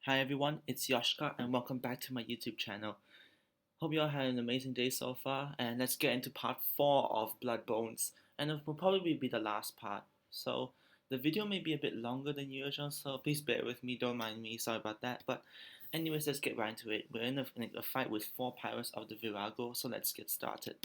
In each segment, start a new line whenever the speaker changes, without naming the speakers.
Hi everyone, it's Yoshka and welcome back to my YouTube channel. Hope you all had an amazing day so far, and let's get into part 4 of Bloodbones, and it will probably be the last part. So the video may be a bit longer than usual, so please bear with me, don't mind me, sorry about that. But anyways, let's get right into it. We're in a fight with 4 pirates of the Virago, so let's get started.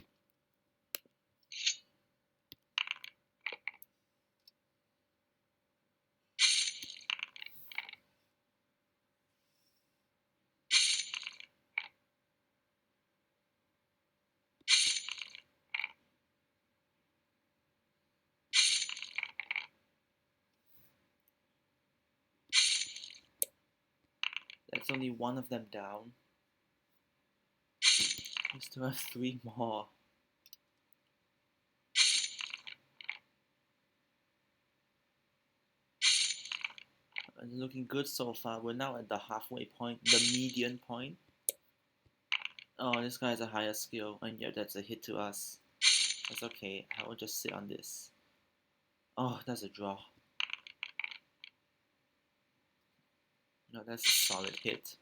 That's only one of them down. We still have 3 more. Looking good so far. We're now at the halfway point, the median point. Oh, this guy has a higher skill, and yet that's a hit to us. That's okay, I will just sit on this. Oh, that's a draw. No, that's a solid hit.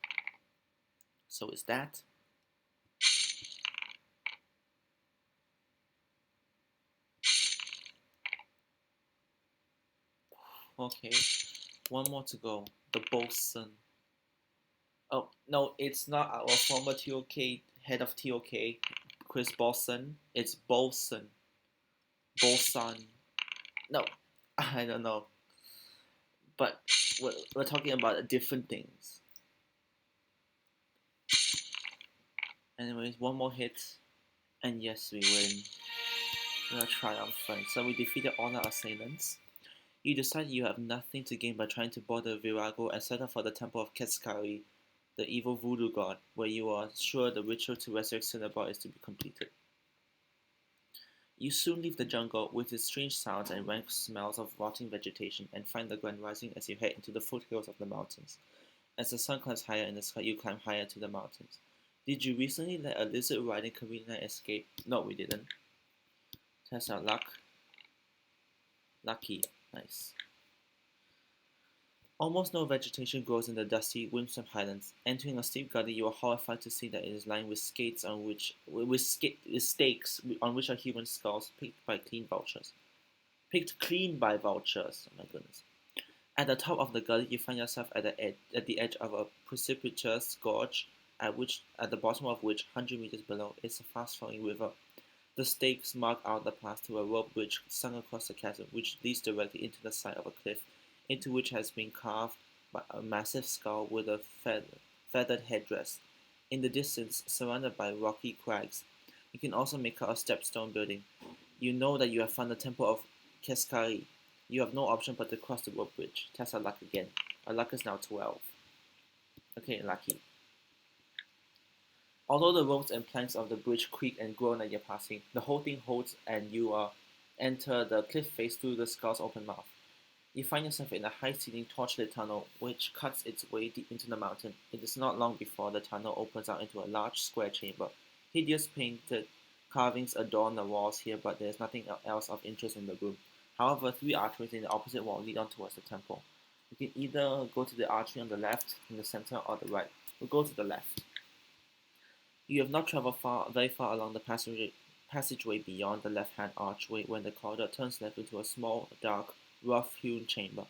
So is that. Okay, one more to go. The bosun. Oh, no, it's not our former TOK, head of TOK, Chris Bosun. It's Bosun. Bosun. No, I don't know. But we're talking about different things. Anyways, one more hit, and yes, we win. We are triumphant. So we defeated all our assailants. You decide you have nothing to gain by trying to board the Virago and set off for the temple of Keskari, the evil voodoo god, where you are sure the ritual to resurrect Cinnabar is to be completed. You soon leave the jungle with its strange sounds and rank smells of rotting vegetation and find the ground rising as you head into the foothills of the mountains. As the sun climbs higher in the sky, you climb higher to the mountains. Did you recently let a lizard riding Karina escape? No, we didn't. Test our luck. Lucky. Nice. Almost no vegetation grows in the dusty, windswept highlands. Entering a steep gully, you are horrified to see that it is lined with stakes on which are human skulls picked clean by vultures. Oh my goodness! At the top of the gully, you find yourself at the edge of a precipitous gorge, at the bottom of which, 100 meters below, is a fast-flowing river. The stakes mark out the path to a rope bridge sunk across the chasm, which leads directly into the side of a cliff, into which has been carved by a massive skull with a feathered headdress. In the distance, surrounded by rocky crags, you can also make out a stepstone building. You know that you have found the temple of Keskari. You have no option but to cross the rope bridge. Test our luck again. Our luck is now 12. Okay, lucky. Although the ropes and planks of the bridge creak and groan as you're passing, the whole thing holds and you enter the cliff face through the skull's open mouth. You find yourself in a high-ceilinged torchlit tunnel which cuts its way deep into the mountain. It is not long before the tunnel opens out into a large square chamber. Hideous painted carvings adorn the walls here, but there is nothing else of interest in the room. However, 3 archways in the opposite wall lead on towards the temple. You can either go to the archway on the left, in the center, or the right. We'll go to the left. You have not traveled very far along the passageway beyond the left-hand archway when the corridor turns left into a small, dark, rough-hewn chamber.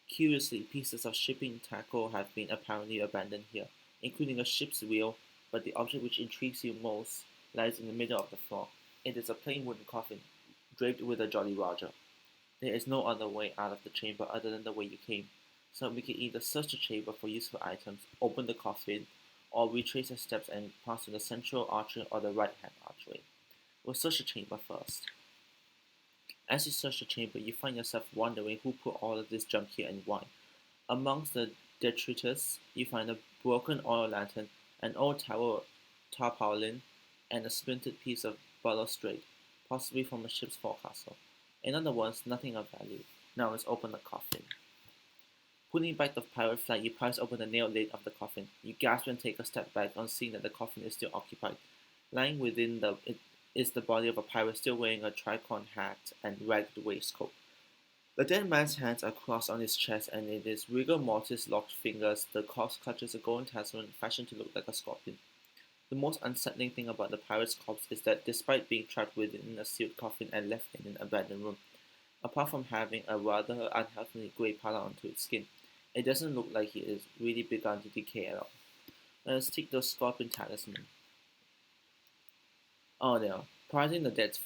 Curiously, pieces of shipping tackle have been apparently abandoned here, including a ship's wheel, but the object which intrigues you most lies in the middle of the floor. It is a plain wooden coffin, draped with a Jolly Roger. There is no other way out of the chamber other than the way you came, so we can either search the chamber for useful items, open the coffin, or retrace the steps and pass to the central archway or the right-hand archway. We'll search the chamber first. As you search the chamber, you find yourself wondering who put all of this junk here and why. Amongst the detritus, you find a broken oil lantern, an old tarpaulin, and a splintered piece of balustrade, possibly from a ship's forecastle. In other words, nothing of value. Now let's open the coffin. Pulling back the pirate flag, you prise open the nailed lid of the coffin. You gasp and take a step back on seeing that the coffin is still occupied. Lying within it is the body of a pirate still wearing a tricorn hat and ragged waistcoat. The dead man's hands are crossed on his chest, and in his rigor mortis locked fingers, the corpse clutches a golden talisman fashioned to look like a scorpion. The most unsettling thing about the pirate's corpse is that despite being trapped within a sealed coffin and left in an abandoned room, apart from having a rather unhealthily grey pallor onto its skin, it doesn't look like he is really begun to decay at all. Let's take the scorpion talisman. Oh no. Prizing the dead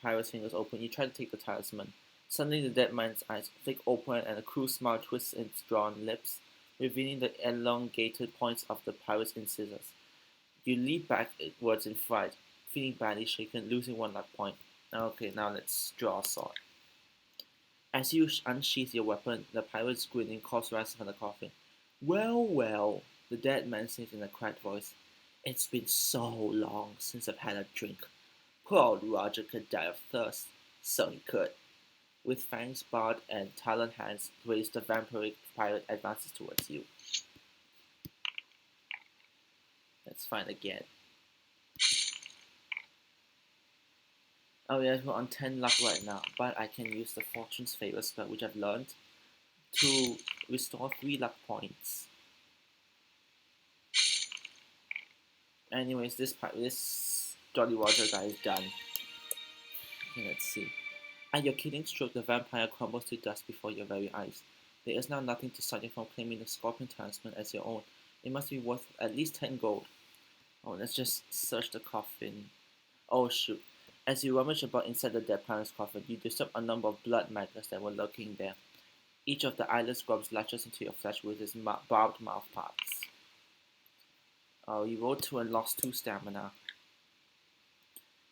pirate's fingers open, you try to take the talisman. Suddenly the dead man's eyes flick open and a cruel smile twists its drawn lips, revealing the elongated points of the pirate's incisors. You leap backwards in fright, feeling badly shaken, losing one luck point. Okay, now let's draw a sword. As you unsheath your weapon, the pirate's grinning corpse rises from the coffin. Well, well, the dead man says in a cracked voice. It's been so long since I've had a drink. Poor old Roger could die of thirst. So he could. With fangs barred and taloned hands raised, the vampiric pirate advances towards you. Let's find again. Oh yes, we're on 10 luck right now, but I can use the Fortune's Favor spell, which I've learned, to restore 3 luck points. Anyways, this Jolly Roger guy is done. Okay, let's see. At your killing stroke, the vampire crumbles to dust before your very eyes. There is now nothing to stop you from claiming the Scorpion Talisman as your own. It must be worth at least 10 gold. Oh, let's just search the coffin. Oh shoot. As you rummage about inside the dead pirate's coffin, you disturb a number of blood maggots that were lurking there. Each of the eyeless grubs latches into your flesh with its barbed mouth parts. Oh, you rolled 2 and lost 2 stamina.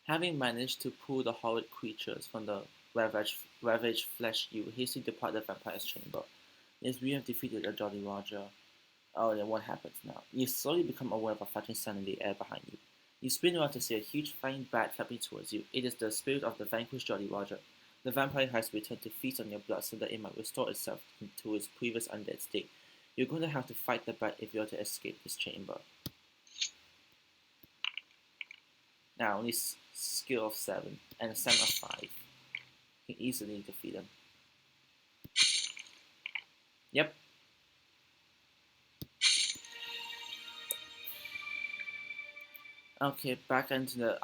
Having managed to pull the horrid creatures from the ravaged flesh, you hastily depart the vampire's chamber. Yes, we have defeated the Jolly Roger. Oh, then what happens now? You slowly become aware of a flashing sun in the air behind you. You spin around to see a huge flying bat flapping towards you. It is the spirit of the vanquished Jolly Roger. The vampire has returned to feast on your blood so that it might restore itself to its previous undead state. You're going to have to fight the bat if you are to escape this chamber. Now, only skill of 7 and a stamina of 5. You can easily defeat him. Yep. Okay, back into the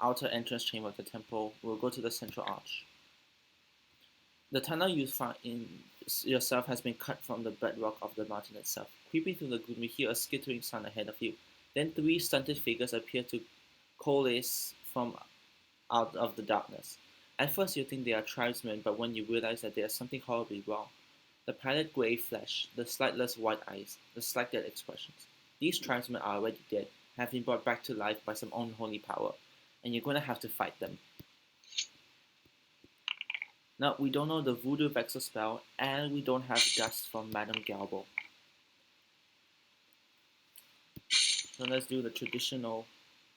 outer entrance chamber of the temple. We'll go to the central arch. The tunnel you find in yourself has been cut from the bedrock of the mountain itself. Creeping through the gloom, you hear a skittering sound ahead of you. Then 3 stunted figures appear to coalesce from out of the darkness. At first you think they are tribesmen, but when you realize that there is something horribly wrong. The pallid grey flesh, the sightless white eyes, the slighted expressions. These tribesmen are already dead, have been brought back to life by some unholy power, and you're going to have to fight them. Now, we don't know the Voodoo Vexor spell, and we don't have dust from Madame Galbo. So let's do the traditional,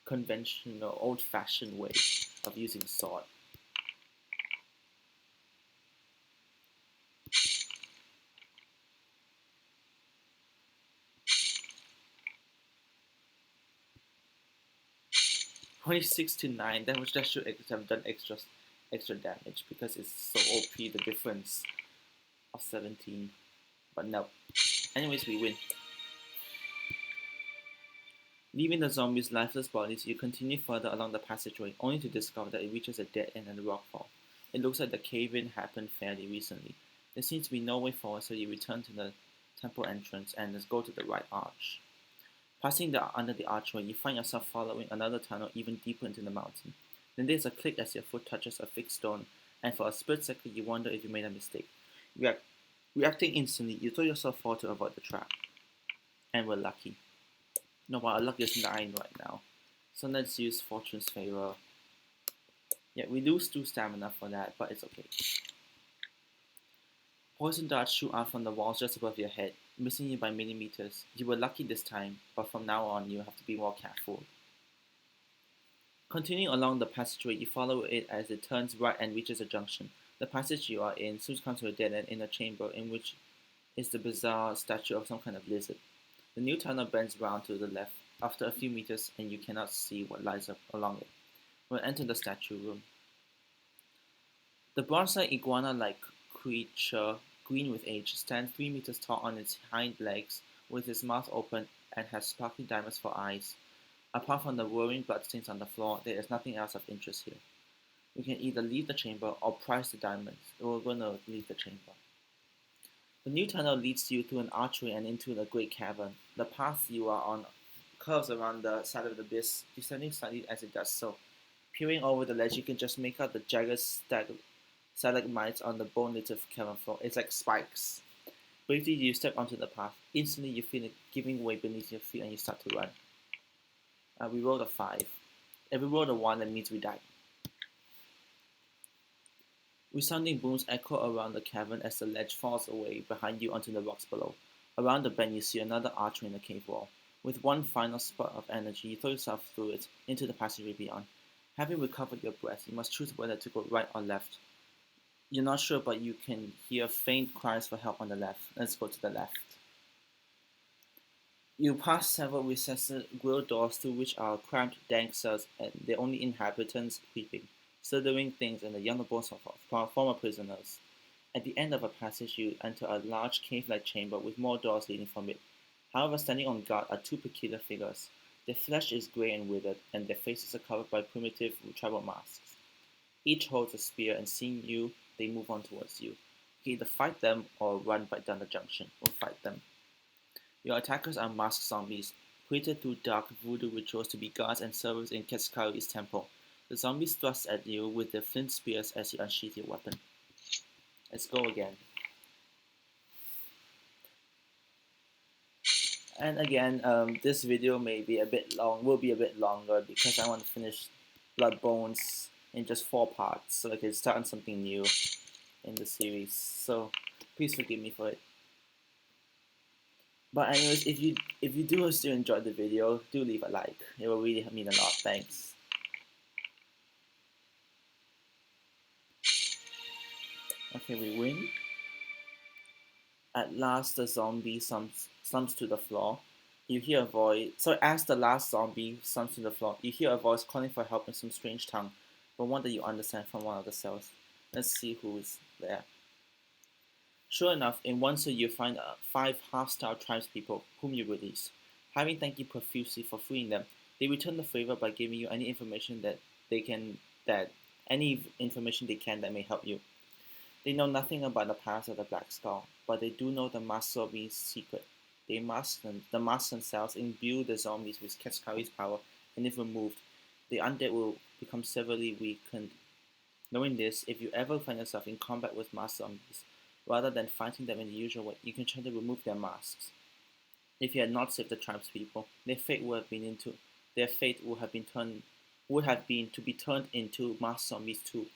conventional, old-fashioned way of using sword. Only 6 to 9, that should have done extra damage because it's so OP, the difference of 17. But no. Anyways, we win. Leaving the zombies' lifeless bodies, you continue further along the passageway, only to discover that it reaches a dead end and a rockfall. It looks like the cave-in happened fairly recently. There seems to be no way forward, so you return to the temple entrance and let's go to the right arch. Passing under the archway, you find yourself following another tunnel even deeper into the mountain. Then there's a click as your foot touches a fixed stone, and for a split second you wonder if you made a mistake. Reacting instantly, you throw yourself forward to avoid the trap. And we're lucky. No, but our luck is 9 right now. So let's use Fortune's Favor. Yeah, we lose 2 stamina for that, but it's okay. Poison darts shoot out from the walls just above your head, missing you by millimeters. You were lucky this time, but from now on you have to be more careful. Continuing along the passageway, you follow it as it turns right and reaches a junction. The passage you are in soon comes to a dead end in a chamber in which is the bizarre statue of some kind of lizard. The new tunnel bends round to the left after a few meters and you cannot see what lies up along it. We'll enter the statue room. The bronze-like iguana-like creature, green with age, stands 3 meters tall on its hind legs, with its mouth open, and has sparkling diamonds for eyes. Apart from the whirring bloodstains on the floor, there is nothing else of interest here. We can either leave the chamber or prize the diamonds. We're gonna leave the chamber. The new tunnel leads you through an archway and into the great cavern. The path you are on curves around the side of the abyss, descending slightly as it does so. Peering over the ledge, you can just make out the jagged stalagmites on the bone-littered cavern floor. It's like spikes. Briefly, you step onto the path. Instantly, you feel it giving way beneath your feet and you start to run. We rolled a 5. If we rolled a 1, that means we died. Resounding booms echo around the cavern as the ledge falls away behind you onto the rocks below. Around the bend, you see another archway in the cave wall. With one final spurt of energy, you throw yourself through it into the passageway beyond. Having recovered your breath, you must choose whether to go right or left. You're not sure, but you can hear faint cries for help on the left. Let's go to the left. You pass several recessed grille doors through which are cramped, dank cells and their only inhabitants creeping, slithering things and the younger bones of former prisoners. At the end of a passage, you enter a large cave-like chamber with more doors leading from it. However, standing on guard are 2 peculiar figures. Their flesh is grey and withered, and their faces are covered by primitive tribal masks. Each holds a spear, and seeing you, they move on towards you. You can either fight them or run right down the junction. We'll fight them. Your attackers are masked zombies, created through dark voodoo rituals to be guards and servants in Ketskari's temple. The zombies thrust at you with their flint spears as you unsheath your weapon. Let's go again. And again, this video may be a bit long, will be a bit longer because I want to finish Bloodbones in just 4 parts so I can start on something new in the series. So please forgive me for it. But anyways, if you do still enjoy the video, do leave a like. It will really mean a lot. Thanks. Okay, we win. At last, the zombie slumps to the floor. You hear a voice. So as the last zombie slumps to the floor, you hear a voice calling for help in some strange tongue, but one that you understand from one of the cells. Let's see who is there. Sure enough, in one cell you find 5 half-starved tribespeople whom you release. Having thanked you profusely for freeing them, they return the favor by giving you any information that they can that may help you. They know nothing about the past of the Black Skull, but they do know the masked zombies' secret. The masks themselves imbue the zombies with Ketskari's power, and if removed, the undead will become severely weakened. Knowing this, if you ever find yourself in combat with masked zombies, rather than fighting them in the usual way, you can try to remove their masks. If you had not saved the tribespeople, their fate would have been to be turned into masked zombies too.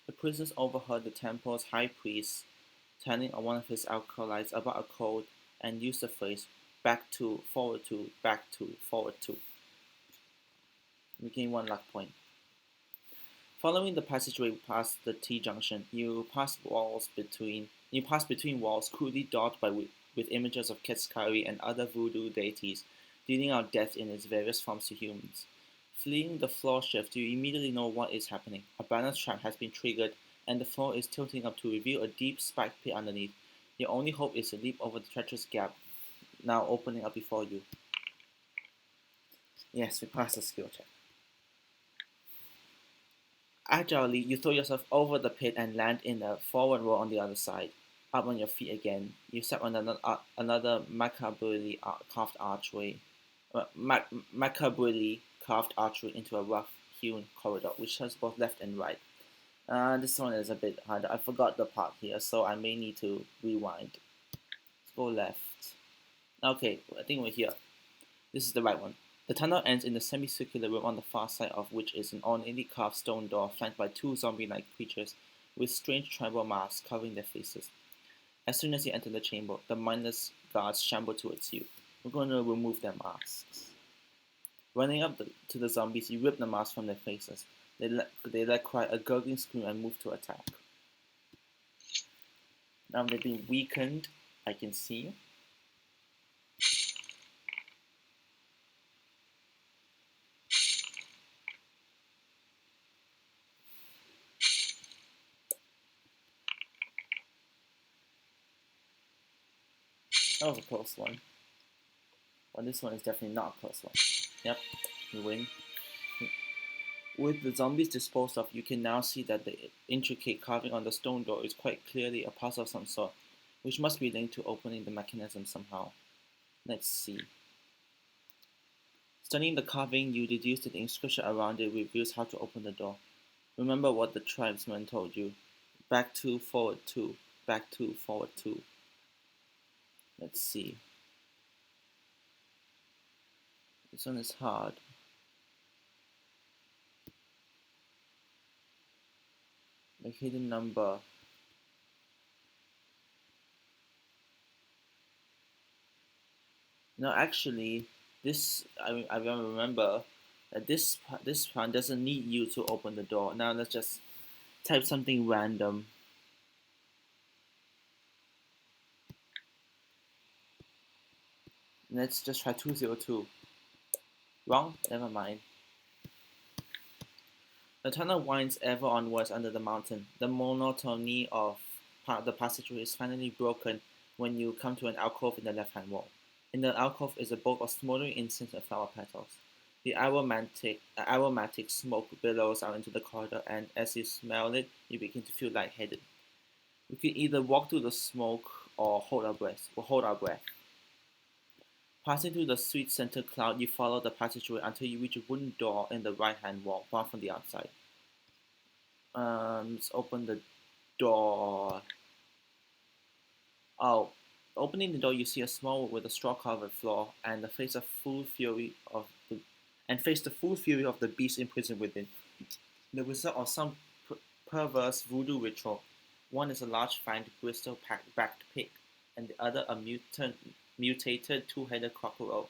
The prisoners overheard the temple's high priest telling one of his acolytes about a code and used the phrase back to, forward to, back to, forward to. You gain 1 luck point. Following the passageway past the T-junction, you pass between walls crudely daubed with images of Ketskari and other voodoo deities, dealing out death in its various forms to humans. Fleeing the floor shift, you immediately know what is happening. A balance trap has been triggered, and the floor is tilting up to reveal a deep spiked pit underneath. Your only hope is to leap over the treacherous gap, now opening up before you. Yes, we passed the skill check. Agilely, you throw yourself over the pit and land in a forward roll on the other side. Up on your feet again, you step on another macabrely carved archway into a rough-hewn corridor, which has both left and right. This one is a bit harder. I forgot the part here, so I may need to rewind. Let's go left. Okay, I think we're here. This is the right one. The tunnel ends in a semicircular room on the far side of which is an ornately carved stone door flanked by 2 zombie-like creatures with strange tribal masks covering their faces. As soon as you enter the chamber, the mindless guards shamble towards you. We're going to remove their masks. Running up to the zombies, you rip the masks from their faces. They let cry a gurgling scream and move to attack. Now they've been weakened, I can see. That was a close one. But this one is definitely not a close one. Yep, you win. With the zombies disposed of, you can now see that the intricate carving on the stone door is quite clearly a puzzle of some sort, which must be linked to opening the mechanism somehow. Let's see. Studying the carving, you deduce that the inscription around it reveals how to open the door. Remember what the tribesman told you. Back 2, forward 2, back 2, forward 2. Let's see. This one is hard. The hidden number. No, actually, I remember that this one doesn't need you to open the door. Now let's just type something random. Let's just try 202. Wrong? Never mind. The tunnel winds ever onwards under the mountain. The monotony of the passageway is finally broken when you come to an alcove in the left-hand wall. In the alcove is a bowl of smoldering incense and flower petals. The aromatic smoke billows out into the corridor, and as you smell it, you begin to feel lightheaded. We can either walk through the smoke or hold our breath. Passing through the sweet scented cloud, you follow the passageway until you reach a wooden door in the right-hand wall, barred from the outside. Let's open the door. Oh, opening the door, you see a small room with a straw-covered floor and face the full fury of the beast imprisoned within. The result of some perverse voodoo ritual. One is a large fanged bristol-backed pig, and the other a mutated two-headed crocodile,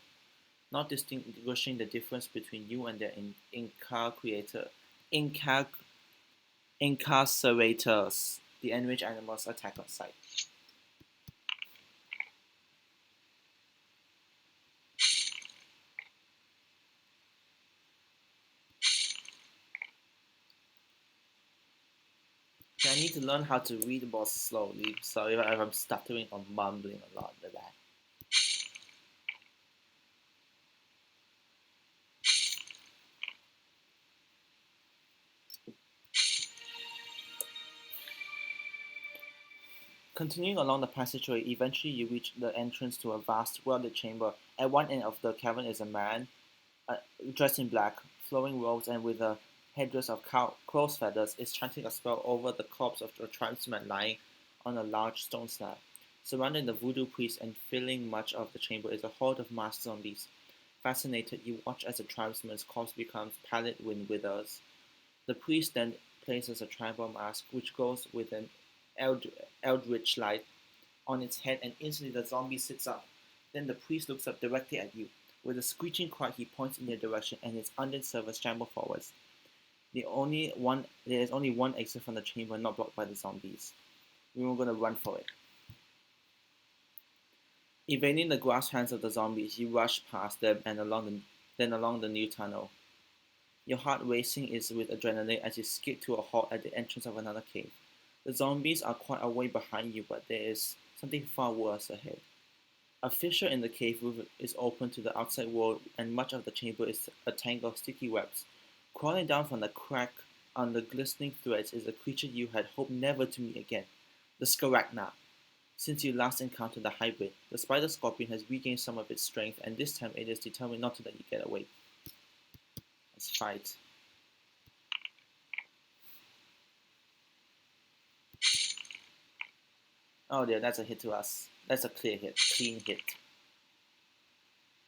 not distinguishing the difference between you and their incarcerators. The enraged animals attack on sight. I need to learn how to read more slowly. Sorry if I'm stuttering or mumbling a lot with that. Continuing along the passageway, eventually you reach the entrance to a vast, well-lit chamber. At one end of the cavern is a man, dressed in black, flowing robes, and with a headdress of crow's feathers, is chanting a spell over the corpse of a tribesman lying on a large stone slab. Surrounding the voodoo priest and filling much of the chamber is a horde of masked zombies. Fascinated, you watch as the tribesman's corpse becomes pallid when withers. The priest then places a tribal mask, which glows with an eldritch light on its head, and instantly the zombie sits up. Then the priest looks up directly at you. With a screeching cry, he points in your direction, and his undead servants shamble forwards. There is only one exit from the chamber, not blocked by the zombies. We were gonna run for it. Evading the grasp hands of the zombies, you rush past them and along the new tunnel. Your heart racing is with adrenaline as you skid to a halt at the entrance of another cave. The zombies are quite a way behind you, but there is something far worse ahead. A fissure in the cave roof is open to the outside world, and much of the chamber is a tangle of sticky webs. Crawling down from the crack on the glistening threads is a creature you had hoped never to meet again, the Scaragna. Since you last encountered the hybrid, the spider scorpion has regained some of its strength, and this time it is determined not to let you get away. Let's fight. Oh dear, that's a hit to us. That's a clean hit.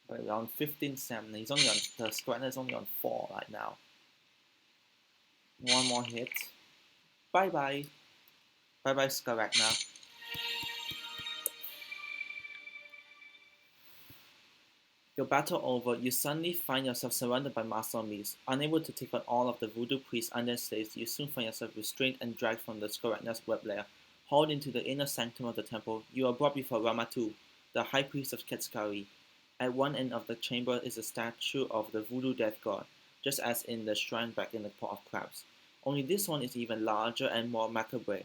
But we're on 15 stamina. The Scaragna is only on 4 right now. One more hit. Bye bye. Bye bye, Scaragna. Your battle over, you suddenly find yourself surrounded by masked zombies. Unable to take on all of the voodoo priest's undead slaves, you soon find yourself restrained and dragged from the Scaragna's web lair. Hauled into the inner sanctum of the temple, you are brought before Ramatu, the high priest of Ketskari. At one end of the chamber is a statue of the voodoo death god, just as in the shrine back in the pot of crabs. Only this one is even larger and more macabre.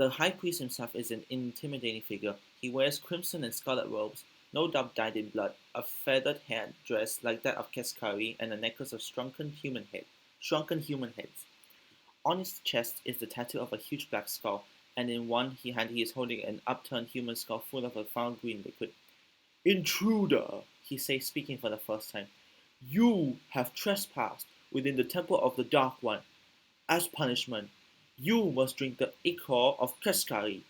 The high priest himself is an intimidating figure. He wears crimson and scarlet robes, no doubt dyed in blood, a feathered head dress like that of Keskari, and a necklace of shrunken human heads. On his chest is the tattoo of a huge black skull, and in one hand he is holding an upturned human skull full of a foul green liquid. "Intruder," he says, speaking for the first time, "you have trespassed within the temple of the Dark One. As punishment, you must drink the ichor of Keskari."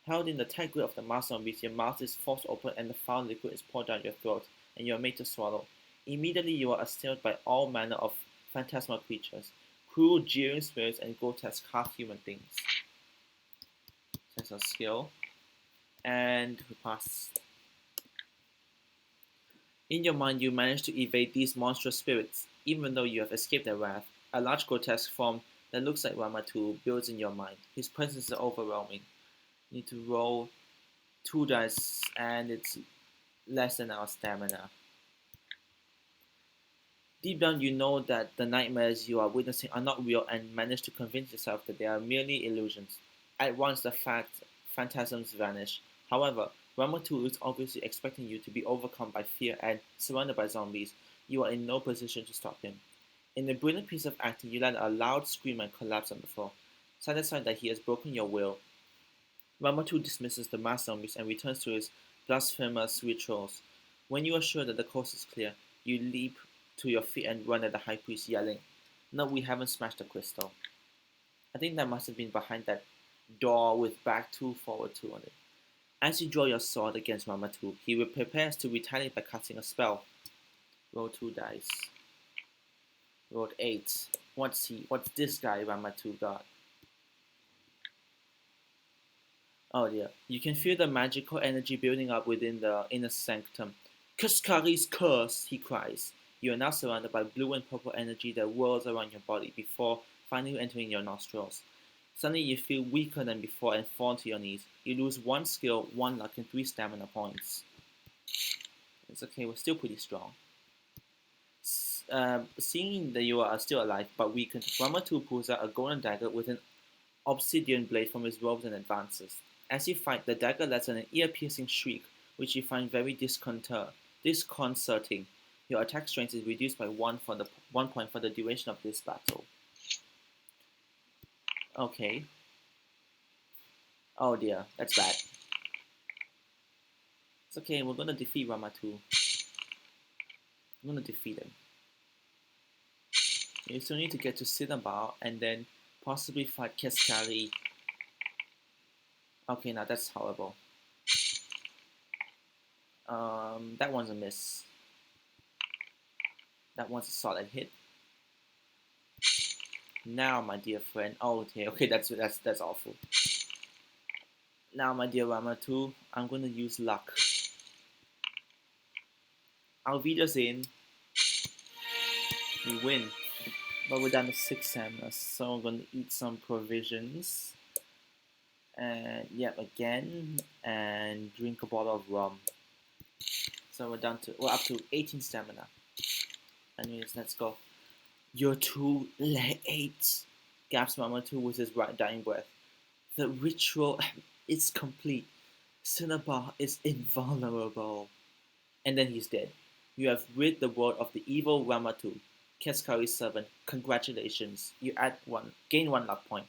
Held in the tight grip of the master zombies, your mouth is forced open and the foul liquid is poured down your throat, and you are made to swallow. Immediately you are assailed by all manner of phantasmal creatures, cruel, jeering spirits, and grotesque half-human things. That's our skill. And we pass. In your mind, you manage to evade these monstrous spirits, even though you have escaped their wrath. A large grotesque form that looks like Ramatu builds in your mind. His presence is overwhelming. You need to roll 2 dice, and it's less than our stamina. Deep down, you know that the nightmares you are witnessing are not real and manage to convince yourself that they are merely illusions. At once, the phantasms vanish. However, Ramatu is obviously expecting you to be overcome by fear and, surrounded by zombies, you are in no position to stop him. In a brilliant piece of acting, you let a loud scream and collapse on the floor, satisfied that he has broken your will. Ramatu dismisses the mass zombies and returns to his blasphemous rituals. When you are sure that the coast is clear, you leap to your feet and run at the high priest, yelling, "No, we haven't smashed the crystal." I think that must have been behind that door with back 2 forward 2 on it. As you draw your sword against Ramatu, he prepares to retaliate by casting a spell. Roll 2 dice. Rolled 8. What's this guy Ramatu got? Oh dear. You can feel the magical energy building up within the inner sanctum. "Kaskari's curse," he cries. You are now surrounded by blue and purple energy that whirls around your body before finally entering your nostrils. Suddenly you feel weaker than before and fall to your knees. You lose 1 skill, 1 luck, and 3 stamina points. It's okay, we're still pretty strong. Seeing that you are still alive but weakened, Ramatu pulls out a golden dagger with an obsidian blade from his robes and advances. As you fight, the dagger lets out an ear-piercing shriek, which you find very disconcerting. Your attack strength is reduced by 1 point for the duration of this battle. Okay. Oh dear, that's bad. It's okay, we're gonna defeat Ramatu. I'm gonna defeat him. You still need to get to Cinnabar and then possibly fight Keskari. Okay, now that's horrible. That one's a miss. That one's a solid hit. Now, my dear friend. Oh, okay, that's awful. Now, my dear Ramatu, I'm gonna use luck. Alvida's in. We win. But we're down to 6 stamina, so I'm gonna eat some provisions. And yep, again, and drink a bottle of rum. So we're up to 18 stamina. Anyways, let's go. "You're too late," gasps Ramatu with his dying breath. "The ritual is complete. Cinnabar is invulnerable." And then he's dead. You have rid the world of the evil Ramatu, Keskari's servant. Congratulations. You gain 1 luck point.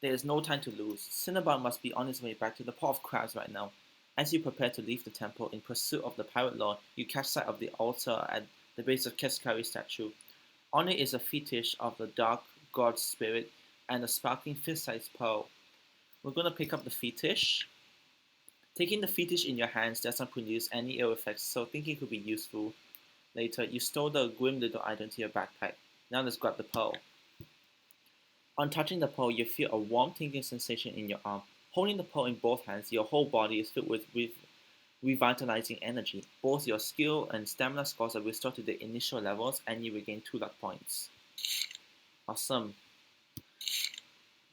There is no time to lose. Cinnabar must be on his way back to the Pot of Crabs right now. As you prepare to leave the temple in pursuit of the pirate lord, you catch sight of the altar at the base of Keskari's statue. On it is a fetish of the dark god spirit and a sparkling fist-sized pearl. We're going to pick up the fetish. Taking the fetish in your hands doesn't produce any ill effects, so thinking it could be useful later, you stole the grim little item to your backpack. Now let's grab the pearl. On touching the pearl, you feel a warm tingling sensation in your arm. Holding the pearl in both hands, your whole body is filled with revitalizing energy. Both your skill and stamina scores are restored to the initial levels, and you regain 2 luck points. Awesome.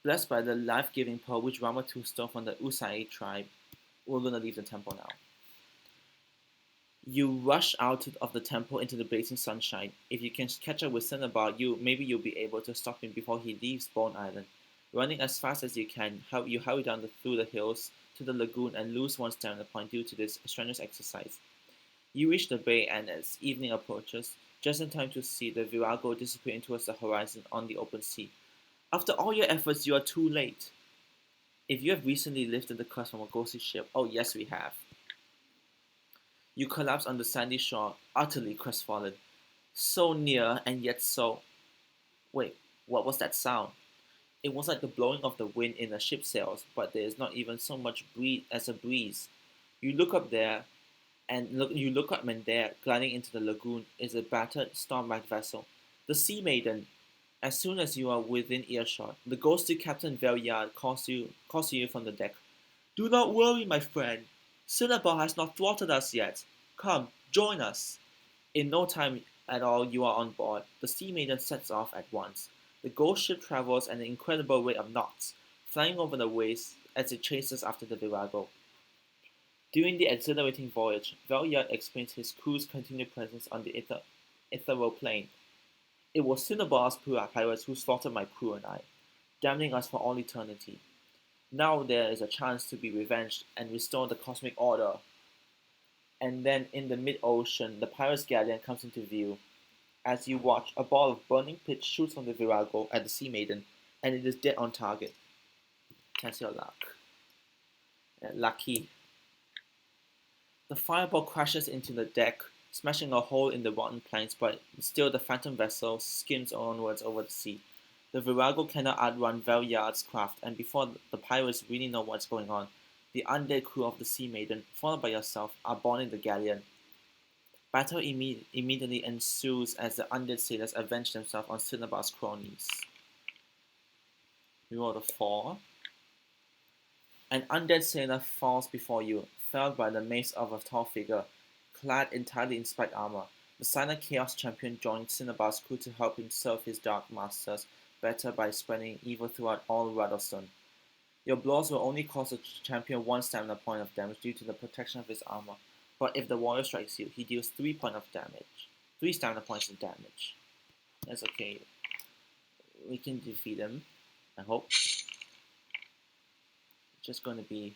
Blessed by the life-giving pearl which Ramatu stole from the Usai tribe, we're gonna leave the temple now. You rush out of the temple into the blazing sunshine. If you can catch up with Cinnabar, maybe you'll be able to stop him before he leaves Bone Island. Running as fast as you can, you hurry through the hills to the lagoon and lose one stamina point due to this strenuous exercise. You reach the bay, and as evening approaches, just in time to see the Virago disappearing towards the horizon on the open sea. After all your efforts, you are too late. If you have recently lifted the curse from a ghostly ship, oh yes we have. You collapse on the sandy shore, utterly crestfallen. So near and yet so... Wait, what was that sound? It was like the blowing of the wind in a ship's sails, but there is not even so much as a breeze. You look up there, you look up, and there, gliding into the lagoon, is a battered, storm-racked vessel, the Sea Maiden. As soon as you are within earshot, the ghostly Captain Valliard calls to you from the deck. Do not worry, my friend. Cinnabar has not thwarted us yet. Come, join us. In no time at all, you are on board. The Sea Maiden sets off at once. The ghost ship travels at an incredible rate of knots, flying over the waves as it chases after the Virago. During the exhilarating voyage, Valliard explains his crew's continued presence on the ethereal plane. It was Cinnabar's pirates who slaughtered my crew and I, damning us for all eternity. Now there is a chance to be revenged and restore the cosmic order. And then in the mid-ocean, the pirate's galleon comes into view. As you watch, a ball of burning pitch shoots from the Virago at the Sea Maiden, and it is dead on target. Test your luck. Lucky. The fireball crashes into the deck, smashing a hole in the rotten planks, but still the phantom vessel skims onwards over the sea. The Virago cannot outrun Valliard's craft, and before the pirates really know what's going on, the undead crew of the Sea Maiden, followed by yourself, are boarding the galleon. Battle immediately ensues as the undead sailors avenge themselves on Cinnabar's cronies. We roll a 4. An undead sailor falls before you, felled by the mace of a tall figure, clad entirely in spiked armor. The silent Chaos Champion joins Cinnabar's crew to help him serve his dark masters better by spreading evil throughout all Rattlestone. Your blows will only cost the champion 1 stamina point of damage due to the protection of his armor, but if the warrior strikes you, he deals 3 points of damage. 3 stamina points of damage. That's okay. We can defeat him, I hope. It's just going to be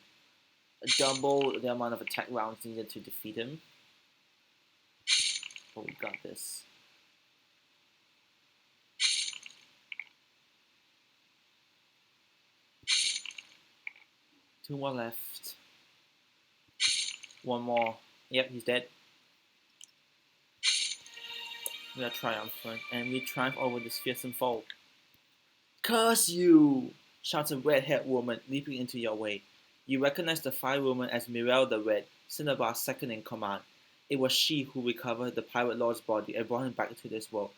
double the amount of attack rounds needed to defeat him. But we got this. Two more left. One more. Yep, he's dead. We are triumphant, and we triumph over this fearsome foe. Curse you! Shouts a red-haired woman, leaping into your way. You recognize the fire woman as Mirelle the Red, Cinnabar's second in command. It was she who recovered the pirate lord's body and brought him back into this world.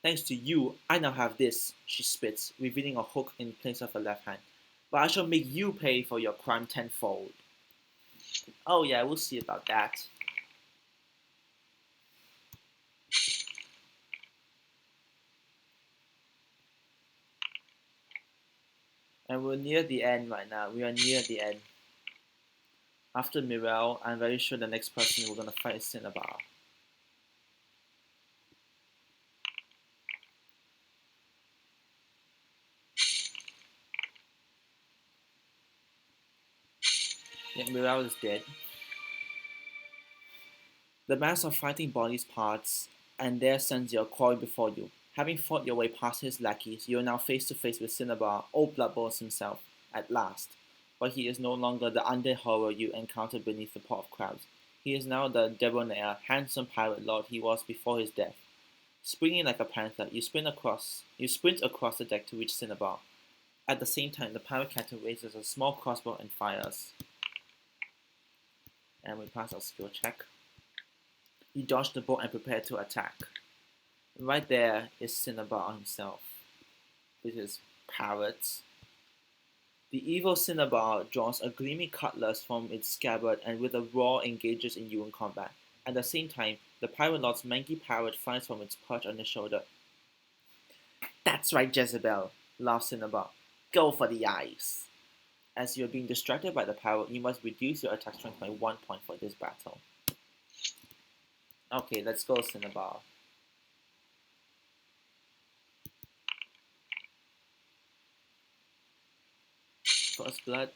Thanks to you, I now have this, she spits, revealing a hook in place of her left hand. But I shall make you pay for your crime tenfold. Oh yeah, we'll see about that. And we're near the end right now. We are near the end. After Mirelle, I'm very sure the next person we're gonna fight is Cinnabar. Yeah, Mirelle is dead. The mass of fighting bodies parts, and there stands your quarry before you. Having fought your way past his lackeys, you are now face to face with Cinnabar, old Bloodbones himself, at last. But he is no longer the undead horror you encountered beneath the pot of crabs. He is now the debonair, handsome pirate lord he was before his death. Springing like a panther, you sprint across the deck to reach Cinnabar. At the same time, the pirate captain raises a small crossbow and fires. And we pass our skill check. You dodge the bolt and prepare to attack. Right there is Cinnabar himself, with his parrots. The evil Cinnabar draws a gleaming cutlass from its scabbard and with a roar engages in you in combat. At the same time, the pirate lord's manky parrot flies from its perch on his shoulder. That's right, Jezebel, laughs Cinnabar. Go for the eyes. As you are being distracted by the parrot, you must reduce your attack strength by 1 point for this battle. Okay, let's go, Cinnabar. First blood.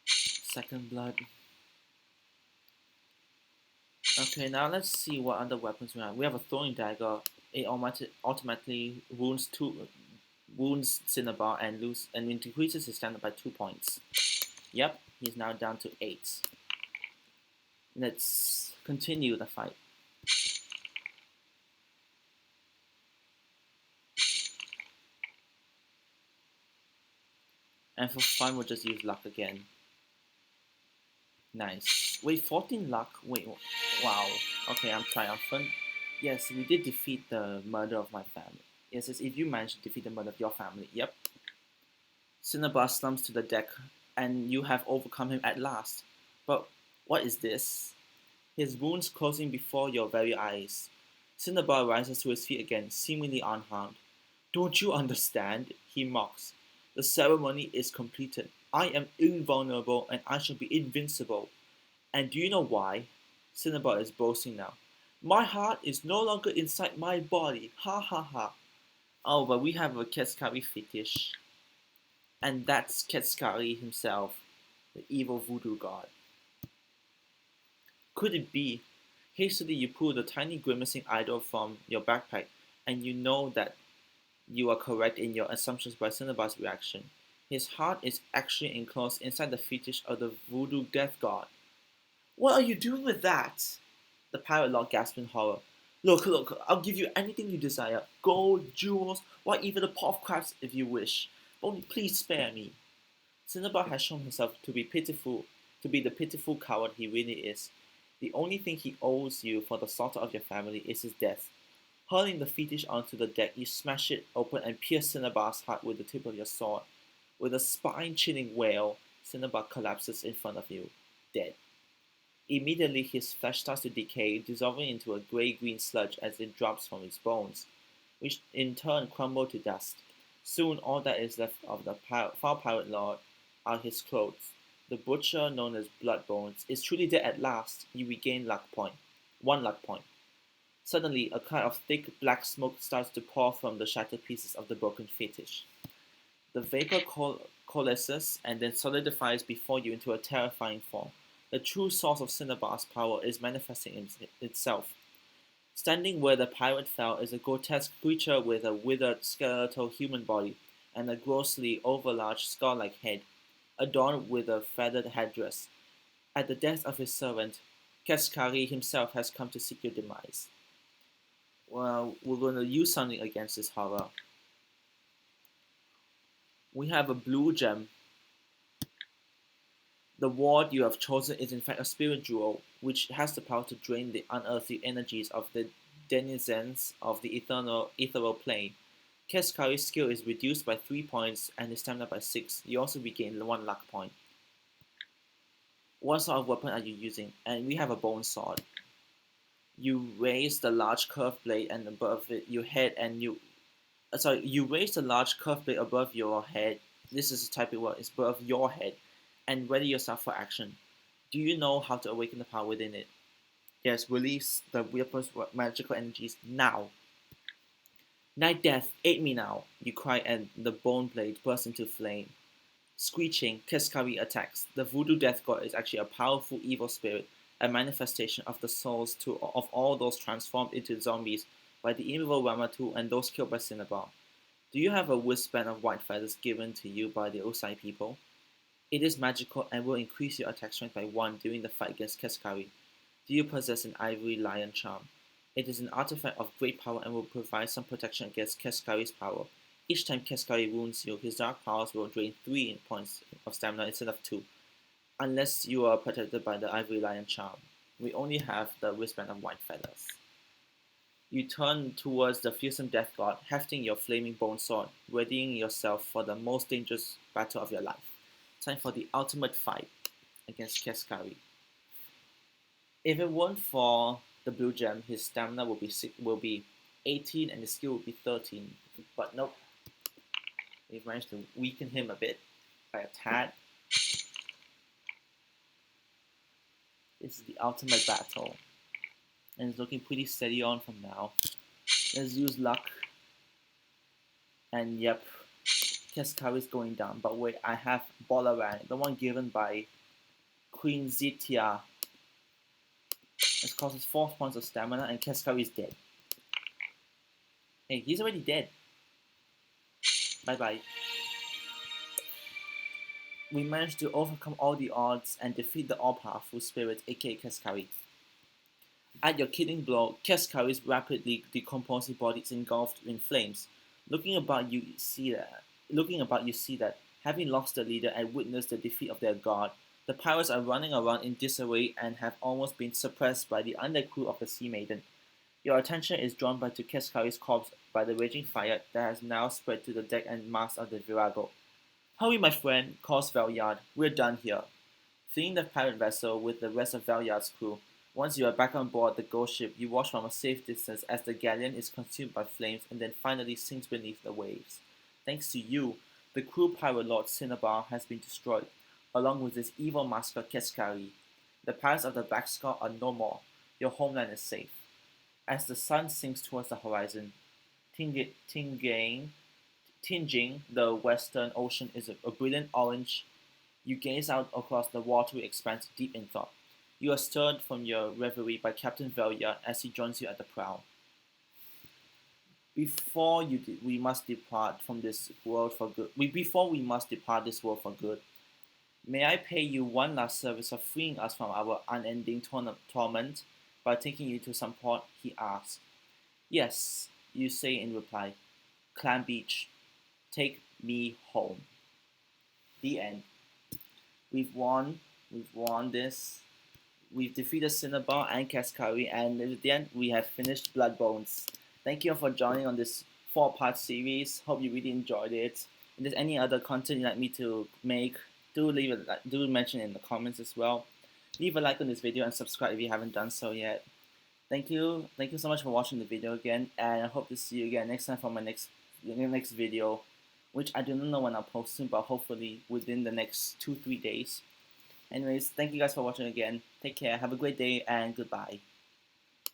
Second blood. Okay, now let's see what other weapons we have. We have a throwing dagger. It automatically wounds Cinnabar and increases his standard by 2 points. Yep, he's now down to 8. Let's continue the fight. And for fun, we'll just use luck again. Nice. Wait, 14 luck? Wait, wow. Okay, I'm triumphant. Yes, we did defeat the murder of my family. Yes, if you managed to defeat the murder of your family. Yep. Cinnabar slumps to the deck, and you have overcome him at last. But what is this? His wounds closing before your very eyes. Cinnabar rises to his feet again, seemingly unharmed. Don't you understand? He mocks. The ceremony is completed. I am invulnerable and I shall be invincible. And do you know why? Cinnabar is boasting now. My heart is no longer inside my body. Ha ha ha. Oh, but we have a Keskari fetish. And that's Keskari himself, the evil voodoo god. Could it be? Hastily you pull the tiny grimacing idol from your backpack, and you know that you are correct in your assumptions by Cinnabar's reaction. His heart is actually enclosed inside the fetish of the voodoo death god. What are you doing with that? The pirate lord gasped in horror. Look, I'll give you anything you desire. Gold, jewels, why even a pot of crabs if you wish. But only please spare me. Cinnabar has shown himself to be the pitiful coward he really is. The only thing he owes you for the slaughter of your family is his death. Hurling the fetish onto the deck, you smash it open and pierce Cinnabar's heart with the tip of your sword. With a spine-chilling wail, Cinnabar collapses in front of you, dead. Immediately his flesh starts to decay, dissolving into a grey-green sludge as it drops from his bones, which in turn crumble to dust. Soon all that is left of the foul pirate lord are his clothes. The butcher, known as Bloodbones, is truly dead at last. You regain one luck point. Suddenly, a cloud of thick black smoke starts to pour from the shattered pieces of the broken fetish. The vapor coalesces and then solidifies before you into a terrifying form. The true source of Cinnabar's power is manifesting itself. Standing where the pirate fell is a grotesque creature with a withered skeletal human body and a grossly overlarge skull-like head, adorned with a feathered headdress. At the death of his servant, Keskari himself has come to seek your demise. Well, we're going to use something against this horror. We have a blue gem. The ward you have chosen is in fact a spirit jewel, which has the power to drain the unearthly energies of the denizens of the ethereal plane. Keskari's skill is reduced by 3 points and his stamina by 6. You also regain 1 luck point. What sort of weapon are you using? And we have a bone sword. You raise the large curved blade and above it you raise the large curved blade above your head. This is a typing word, it's above your head, and ready yourself for action. Do you know how to awaken the power within it? Yes, release the weapon's magical energies now. Night Death, aid me now, you cry, and the bone blade bursts into flame. Screeching, Keskari attacks. The voodoo death god is actually a powerful evil spirit, a manifestation of the souls of all those transformed into zombies by the evil Ramatu and those killed by Cinnabar. Do you have a wristband of white feathers given to you by the Osai people? It is magical and will increase your attack strength by 1 during the fight against Keskari. Do you possess an ivory lion charm? It is an artifact of great power and will provide some protection against Keskari's power. Each time Keskari wounds you, his dark powers will drain 3 points of stamina instead of 2, unless you are protected by the ivory lion charm. We only have the wristband of white feathers. You turn towards the fearsome death god, hefting your flaming bone sword, readying yourself for the most dangerous battle of your life. Time for the ultimate fight against Keskari. If it weren't for the blue gem, his stamina will be 18 and his skill will be 13. But nope, we've managed to weaken him a bit by a tad. This is the ultimate battle, and it's looking pretty steady on from now. Let's use luck, and yep, Cascari is going down, but wait, I have Bolaran, the one given by Queen Zitia. It causes 4 points of stamina, and Cascari is dead. Hey, he's already dead. Bye bye. We managed to overcome all the odds and defeat the all-powerful spirit, aka Cascari. At your killing blow, Cascari's rapidly decomposing body is engulfed in flames. Looking about, you see that, having lost the leader and witnessed the defeat of their god, the pirates are running around in disarray and have almost been suppressed by the undercrew of the Sea Maiden. Your attention is drawn to Cascari's corpse by the raging fire that has now spread to the deck and mast of the Virago. Hurry, my friend, calls Valliard. We're done here. Fleeing the pirate vessel with the rest of Valliard's crew, once you are back on board the ghost ship, you watch from a safe distance as the galleon is consumed by flames and then finally sinks beneath the waves. Thanks to you, the cruel pirate lord Cinnabar has been destroyed, along with his evil master Cascari. The pirates of the Black Skull are no more. Your homeland is safe. As the sun sinks towards the horizon, tinging the western ocean is a brilliant orange. You gaze out across the watery expanse deep in thought. You are stirred from your reverie by Captain Valliard as he joins you at the prow. We must depart from this world for good. Before we must depart this world for good, may I pay you one last service of freeing us from our unending torment by taking you to some port? He asks. Yes, you say in reply. Clam Beach. Take me home. The end. We've won this. We've defeated Cinnabar and Cascari, and at the end we have finished Bloodbones. Thank you all for joining on this 4-part series. Hope you really enjoyed it. If there's any other content you'd like me to make, do mention in the comments as well. Leave a like on this video and subscribe if you haven't done so yet. Thank you so much for watching the video again, and I hope to see you again next time for my next video, which I do not know when I'll post soon, but hopefully within the next 2-3 days. Anyways, thank you guys for watching again. Take care, have a great day, and goodbye.